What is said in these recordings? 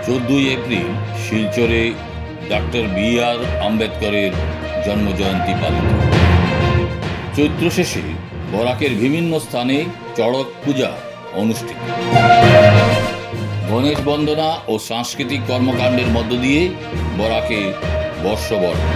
14 April শিলচরে doctor B.R.. আম্বেদকরের জন্মজয়ন্তী পালিত। চৈত্র শেষে বরাকের বিভিন্ন স্থানে চড়ক পূজা অনুষ্ঠিত। গণেশ বন্দনা ও সাংস্কৃতিক কর্মকাণ্ডের মধ্য দিয়ে বরাকে বর্ষবরণ।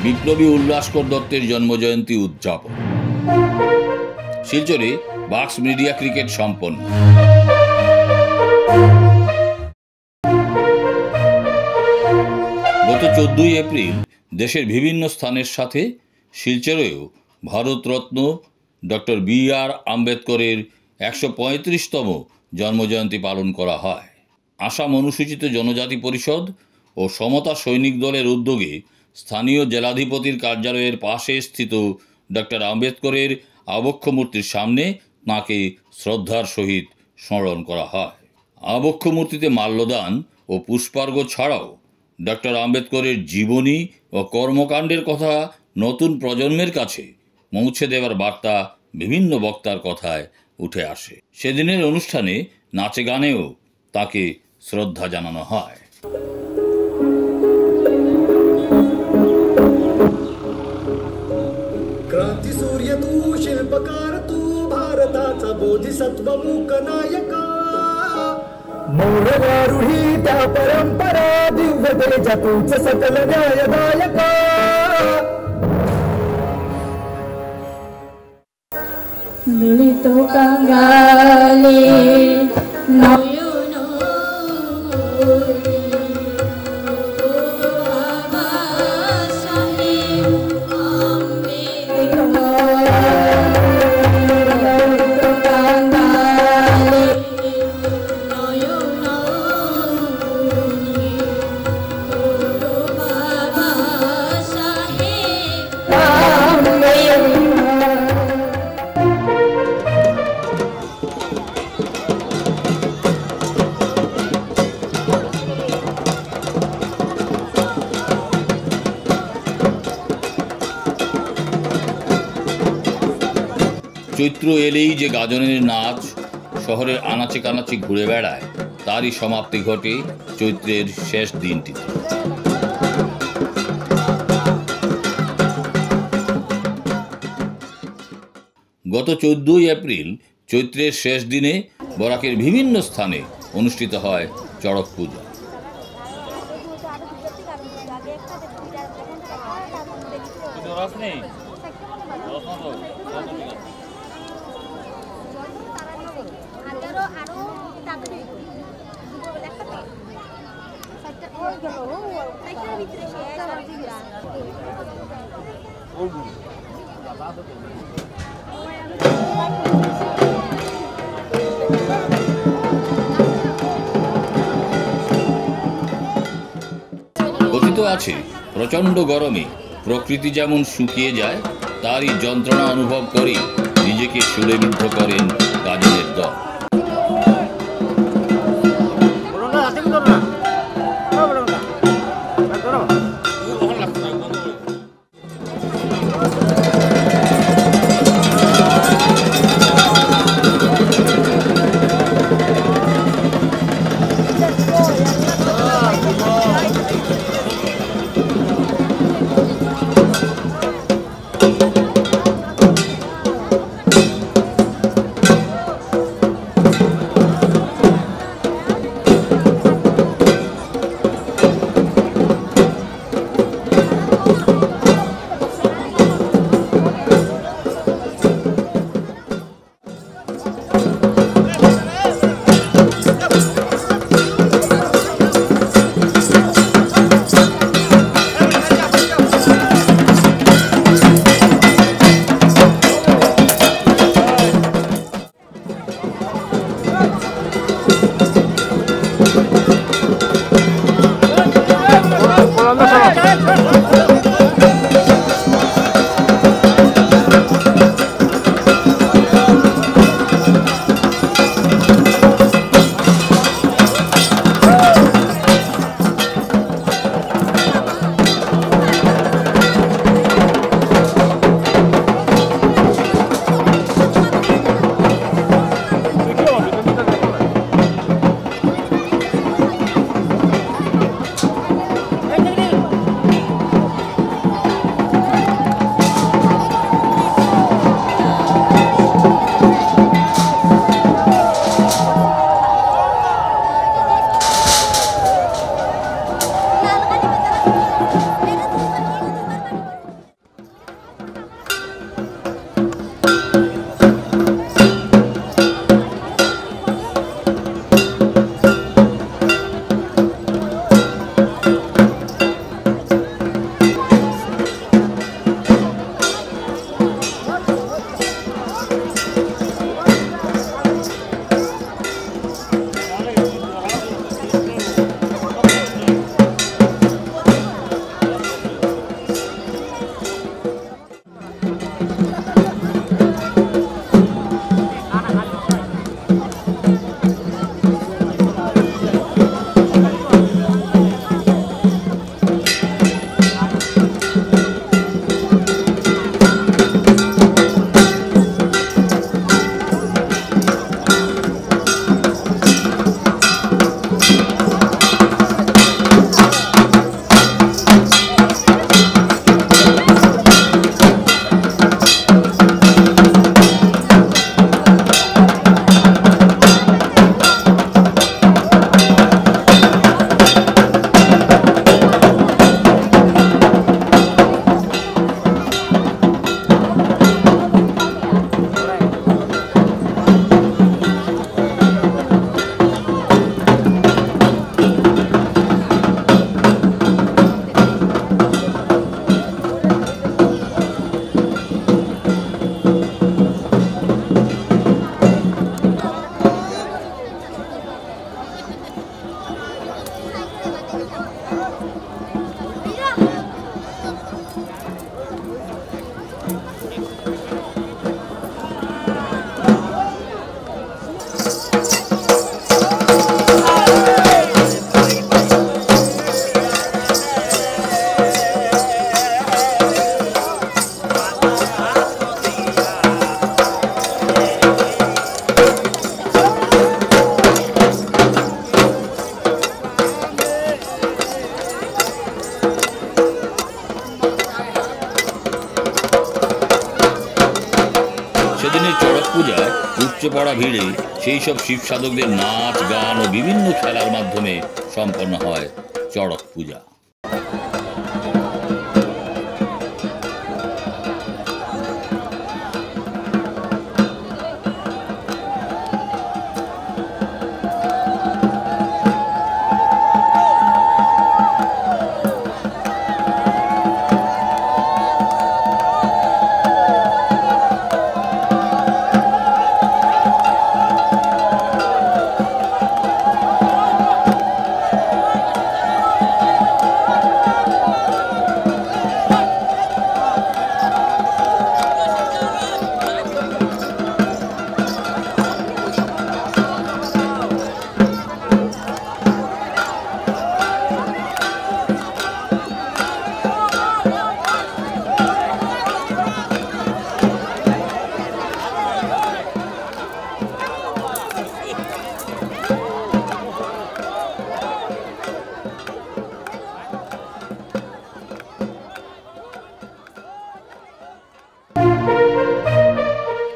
বিপ্লবী উল্লাসকর দত্তের জন্মজয়ন্তী উদযাপন। শিলচরে বাক্স মিডিয়া ক্রিকেট সম্পন্ন। গত 14 এপ্রিল দেশের বিভিন্ন স্থানের সাথে শিলচরেও ভারতরত্ন ডক্টর বি.আর. আম্বেদকরের 135তম জন্মজয়ন্তী পালন করা হয়। আসাম অনুসূচিত জনজাতি পরিষদ ও সমতা সৈনিক দলের উদ্যোগে স্থানীয় জেলাধিপতির কার্যালয়ের পাশে স্থিত ডক্টর আম্বেদকরের আবক্ষ মূর্তির সামনে তাঁকে শ্রদ্ধার সহিত স্মরণ করা হয়। আবক্ষ মূর্তিতে মাল্যদান ও পুষ্পার্ঘ্য ছাড়াও ডক্টর আম্বেদকরের জীবনী ও কর্মকাণ্ডের কথা নতুন প্রজন্মের কাছে পৌঁছে দেওয়ার বার্তা বিভিন্ন বক্তার কথায় উঠে আসে। সেদিনের অনুষ্ঠানে নাচে গানেও তাকে শ্রদ্ধা জানানো হয়। क्रांती सूर्य तू शिल्पकार तू भारताचा बोधिसत्व मूक नायका मौर्यारूढी त्या परंपरा दिव्य तेजा तूच सकल न्यायदायका ललितो कंगाले চৈত্র এলেই যে গাজনের নাচ শহরের আনাচে কানাচে ঘুরে বেড়ায়, তারই সমাপ্তি ঘটে চৈত্রের শেষ দিনটিতে। গত 14 এপ্রিল চৈত্রের শেষ দিনে বরাকের বিভিন্ন স্থানে অনুষ্ঠিত হয় চড়ক পূজা। কথিত আছে, প্রচণ্ড গরমে প্রকৃতি যেমন শুকিয়ে যায়, তারই যন্ত্রণা অনুভব করে নিজেকে সুরেবিদ্ধ করেন গাজনের দল। সেদিনের চড়ক পূজায় উপচে পড়া ভিড়ে সেই সব শিব সাধকদের নাচ গান ও বিভিন্ন খেলার মাধ্যমে সম্পন্ন হয় চড়ক পূজা।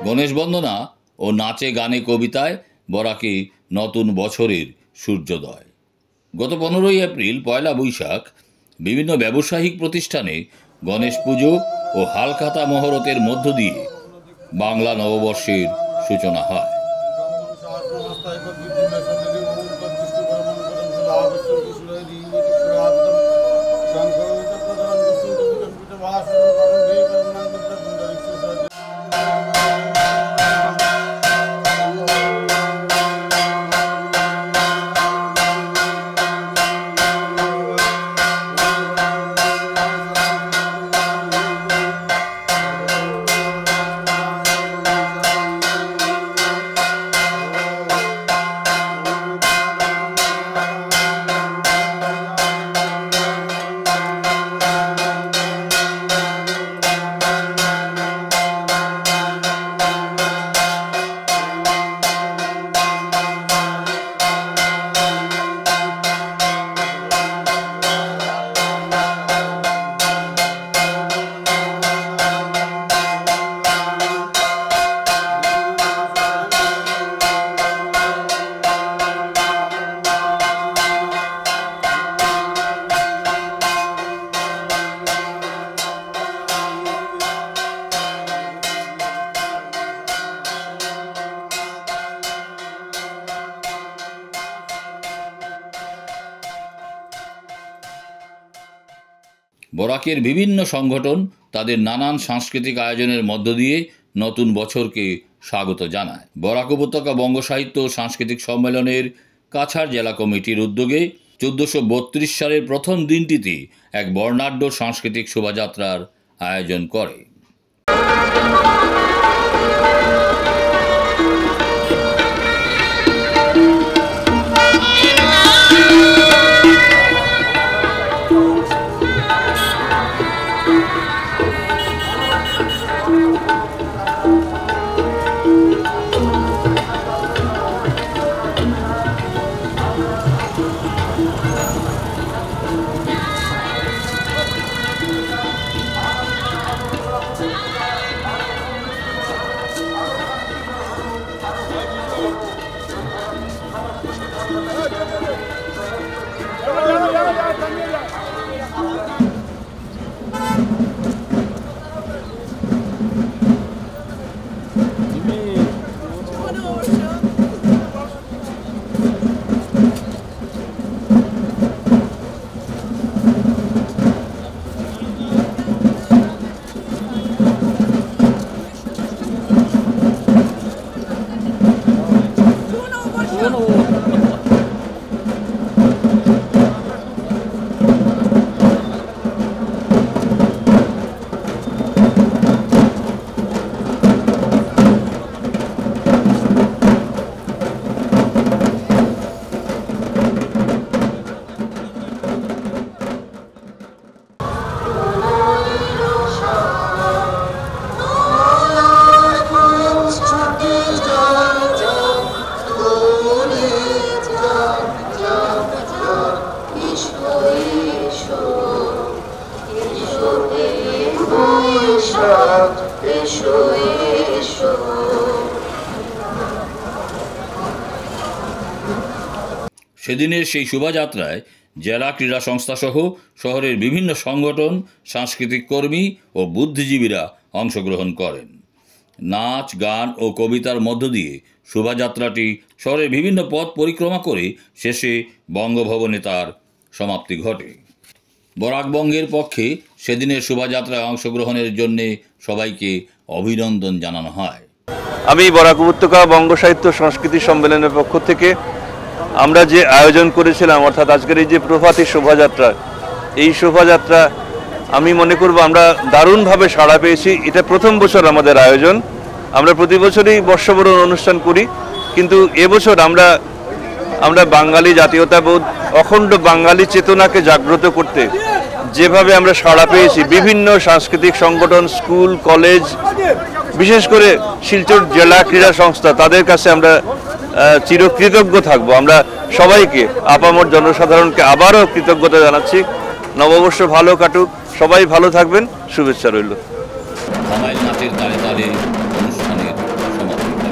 গণেশ বন্দনা ও নাচে গানে কবিতায় বরাকে নতুন বছরের সূর্যোদয়। গত 15ই এপ্রিল পয়লা বৈশাখ বিভিন্ন ব্যবসায়িক প্রতিষ্ঠানে গণেশ পুজো ও হালখাতা মহরতের মধ্য দিয়ে বাংলা নববর্ষের সূচনা হয়। বরাকের বিভিন্ন সংগঠন তাদের নানান সাংস্কৃতিক আয়োজনের মধ্য দিয়ে নতুন বছরকে স্বাগত জানায়। বরাক উপত্যকা বঙ্গ সাহিত্য ও সাংস্কৃতিক সম্মেলনের কাছাড় জেলা কমিটির উদ্যোগে 1432 সালের প্রথম দিনটিতে এক বর্ণাঢ্য সাংস্কৃতিক শোভাযাত্রার আয়োজন করে। সেদিনের সেই শোভাযাত্রায় জেলা ক্রীড়া সংস্থাসহ শহরের বিভিন্ন সংগঠন, সাংস্কৃতিক কর্মী ও বুদ্ধিজীবীরা অংশগ্রহণ করেন। নাচ, গান ও কবিতার মধ্য দিয়ে শোভাযাত্রাটি শহরের বিভিন্ন পথ পরিক্রমা করে শেষে বঙ্গভবনে তার সমাপ্তি ঘটে। বরাকবঙ্গের পক্ষে সেদিনের শোভাযাত্রায় অংশগ্রহণের জন্য সবাইকে অভিনন্দন জানানো হয়। আমি বরাক উপত্যকা বঙ্গ সাহিত্য সংস্কৃতি সম্মেলনের পক্ষ থেকে আমরা যে আয়োজন করেছিলাম, অর্থাৎ আজকের এই যে প্রভাতী শোভাযাত্রা, এই শোভাযাত্রা আমি মনে করব আমরা দারুণভাবে সাড়া পেয়েছি। এটা প্রথম বছর আমাদের আয়োজন। আমরা প্রতি বছরই বর্ষবরণ অনুষ্ঠান করি, কিন্তু এবছর আমরা বাঙালি জাতীয়তাবোধ, অখণ্ড বাঙালি চেতনাকে জাগ্রত করতে যেভাবে আমরা সাড়া পেয়েছি, বিভিন্ন সাংস্কৃতিক সংগঠন, স্কুল, কলেজ, বিশেষ করে শিলচর জেলা ক্রীড়া সংস্থা, তাদের কাছে আমরা চিরকৃতজ্ঞ থাকবো। আমরা সবাইকে, আপামর জনসাধারণকে আবারও কৃতজ্ঞতা জানাচ্ছি। নববর্ষ ভালো কাটুক, সবাই ভালো থাকবেন, শুভেচ্ছা রইল। ধামাইল নাচের তালে তালে অনুষ্ঠানের সমাপ্তি ঘটে।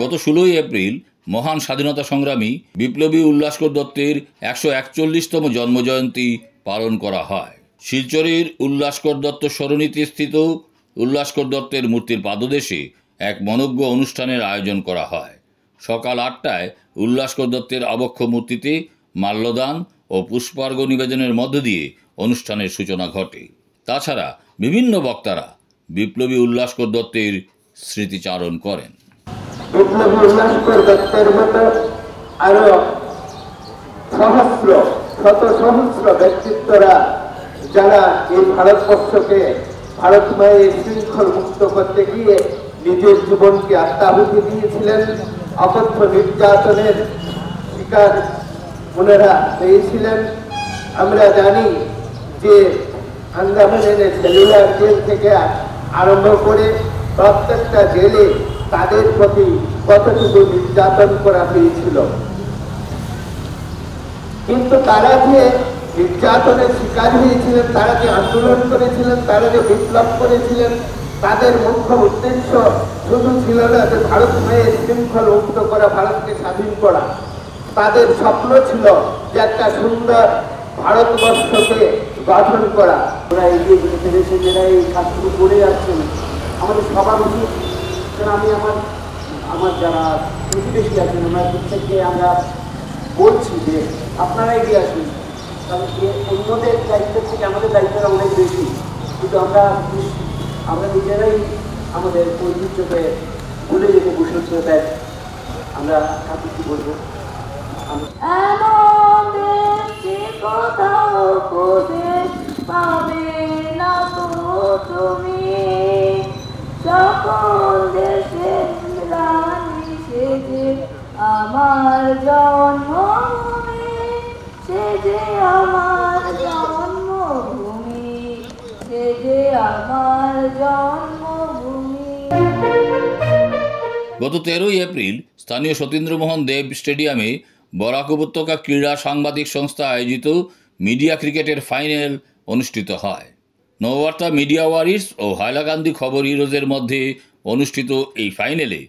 গত 16 এপ্রিল মহান স্বাধীনতা সংগ্রামী বিপ্লবী উল্লাসকর দত্তের 141তম জন্মজয়ন্তী পালন করা হয়। শিলচরের উল্লাসকর দত্ত সরণিতে স্থিত উল্লাসকর দত্তের মূর্তির পাদদেশে এক মনোজ্ঞ অনুষ্ঠানের আয়োজন করা হয়। সকাল 8টায় উল্লাসকর দত্তের আবক্ষ মূর্তিতে মাল্যদান ও পুষ্পার্ঘ নিবেদনের মধ্য দিয়ে অনুষ্ঠানের সূচনা ঘটে। তাছাড়া বিভিন্ন বক্তারা বিপ্লবী উল্লাসকর দত্তের স্মৃতিচারণ করেন। বিপ্লবী উল্লাসকর দত্তের মতো আরো শত সহস্র ব্যক্তিত্বরা যারা এই ভারতবর্ষকে ভারতময়ের শৃঙ্খল মুক্ত করতে গিয়ে নিজের জীবনকে আত্মাহুতি দিয়েছিলেন, অকথ্য নির্যাতনের শিকার ওনারা হয়েছিলেন। আমরা জানি যে আন্দামানের সেলুলার জেল থেকে আরম্ভ করে প্রত্যেকটা জেলে তাদের প্রতি কতটুকু নির্যাতন করা হয়েছিল, কিন্তু তারা যে নির্যাতনের শিকার হয়েছিলেন, তারা যে আন্দোলন করেছিলেন, তারা যে বিপ্লব করেছিলেন, তাদের মুখ্য উদ্দেশ্য শুধু ছিল না যে ভারতময়ের শৃঙ্খল মুক্ত করা, ভারতকে স্বাধীন করা। তাদের স্বপ্ন ছিল যে একটা সুন্দর ভারতবর্ষকে গঠন করা। ওরা এগিয়ে যেতে পেরেছে, যারা এই কাজগুলো করে যাচ্ছেন, আমাদের সবার উচিত। আমি আমার যারা প্রতিবেশী আছেন ওনার দিক থেকে আমরা বলছি যে আপনারা এগিয়ে আসুন, কারণ অন্যদের দায়িত্বের থেকে আমাদের দায়িত্বটা অনেক বেশি, কিন্তু আমরা নিজেরাই আমাদের ঐতিহ্যকে ভুলে যেতে বসেছি। তাই আমরা কাকে কি বলবো, সকল দেশের রানী সেজে আমার জন্মভূমি, সেজে আমার জন্মভূমি, সেজে আমার জন্মভূমি। গত 13 এপ্রিল স্থানীয় সতীন্দ্রমোহন দেব স্টেডিয়ামে বরাক উপত্যকা ক্রীড়া সাংবাদিক সংস্থা আয়োজিত মিডিয়া ক্রিকেটের ফাইনাল অনুষ্ঠিত হয়। নববার্তা মিডিয়া ওয়ারিয়র্স ও হাইলাকান্দি খবর হিরোজের মধ্যে অনুষ্ঠিত এই ফাইনালে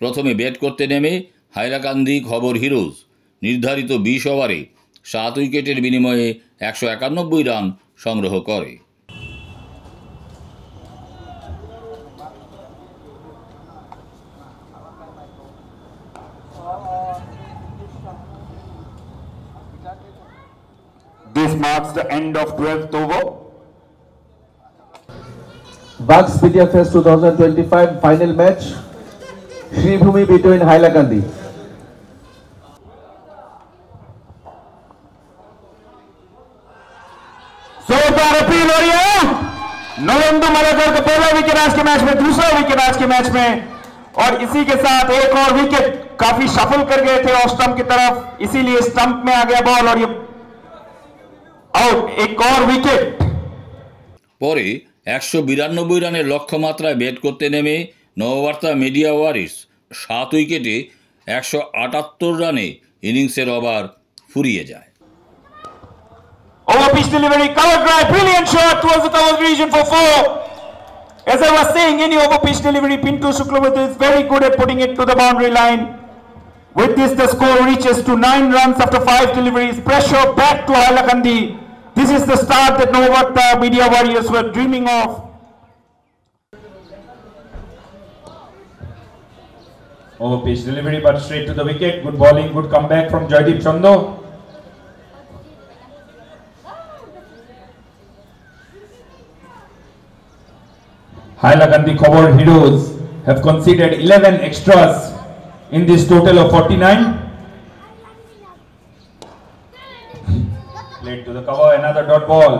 প্রথমে ব্যাট করতে নেমে হাইলাকান্দি খবর হিরোজ নির্ধারিত 20 ওভারে 7 উইকেটের বিনিময়ে 191 রান সংগ্রহ করে। This marks the end of 12th over. Bucks Media Fest 2025 final match, Shribhumi between Hailakandi. जोरदार अपील हो रही है। नरेंद्र मलेकर का पहला विकेट आज के मैच में, दूसरा विकेट आज के मैच में, और इसी के साथ एक और विकेट काफी सफल कर गए थे ऑफ स्टंप की तरफ, इसीलिए स्टंप में आ गया बॉल और ये आउट, एक और विकेट। পরে 192 রানের লক্ষ্যমাত্রায় ব্যাট করতে নেমে নববার্তা মিডিয়া ওয়ারিয়র্স 7 উইকেটে 178 রানে ইনিংসের ওভার ফুরিয়ে যায়। Over pitch delivery, cover drive, brilliant shot towards the cover region for 4. As I was saying, any over pitch delivery, Pintu Shuklavati is very good at putting it to the boundary line. With this, the score reaches to 9 runs after 5 deliveries. Pressure back to Hailakandi. This is the start that Novavarta Media Warriors were dreaming of. Over pitch delivery, but straight to the wicket. Good bowling, good comeback from Jaideep Chando. Hailakandi Khobor Heroes have conceded 11 extras in this total of 49. Played to the cover, another dot ball.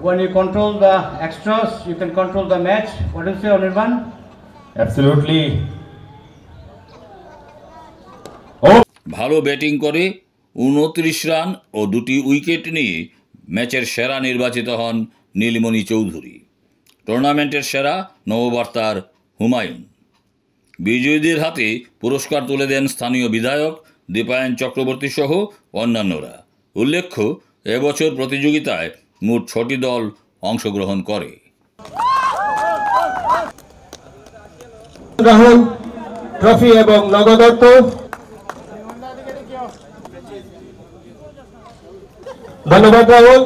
When you control the extras, you can control the match. What do you say, Anirban? Absolutely. ভালো batting করে 29 run ও 2টি wicket নিয়ে ম্যাচের সেরা নির্বাচিত হন নীলমণি চৌধুরী। টুর্নামেন্টের সেরা নববার্তার হুমায়ুন। বিজয়ীদের হাতে পুরস্কার তুলে দেন স্থানীয় বিধায়ক দীপায়ন চক্রবর্তী সহ অন্যান্যরা। উল্লেখ্য, এবছর প্রতিযোগিতায় মোট 6টি দল অংশগ্রহণ করে। রাহুল ট্রফি এবং নগদ অর্থ। ধন্যবাদ রাহুল।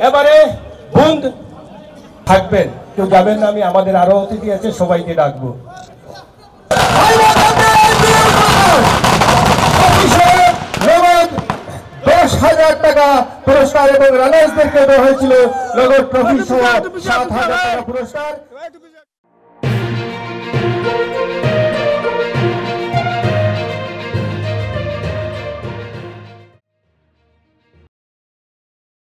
এবারে বন্ধ থাকবেন, কেউ যাবেন না, আমি আমাদের আরো অতিথি আছে সবাইকে ডাকবো। 10,000 টাকা পুরস্কার এবং রানার্সদেরকে দেওয়া হয়েছিল নগদ ট্রফি সহ 7,000 টাকা পুরস্কার।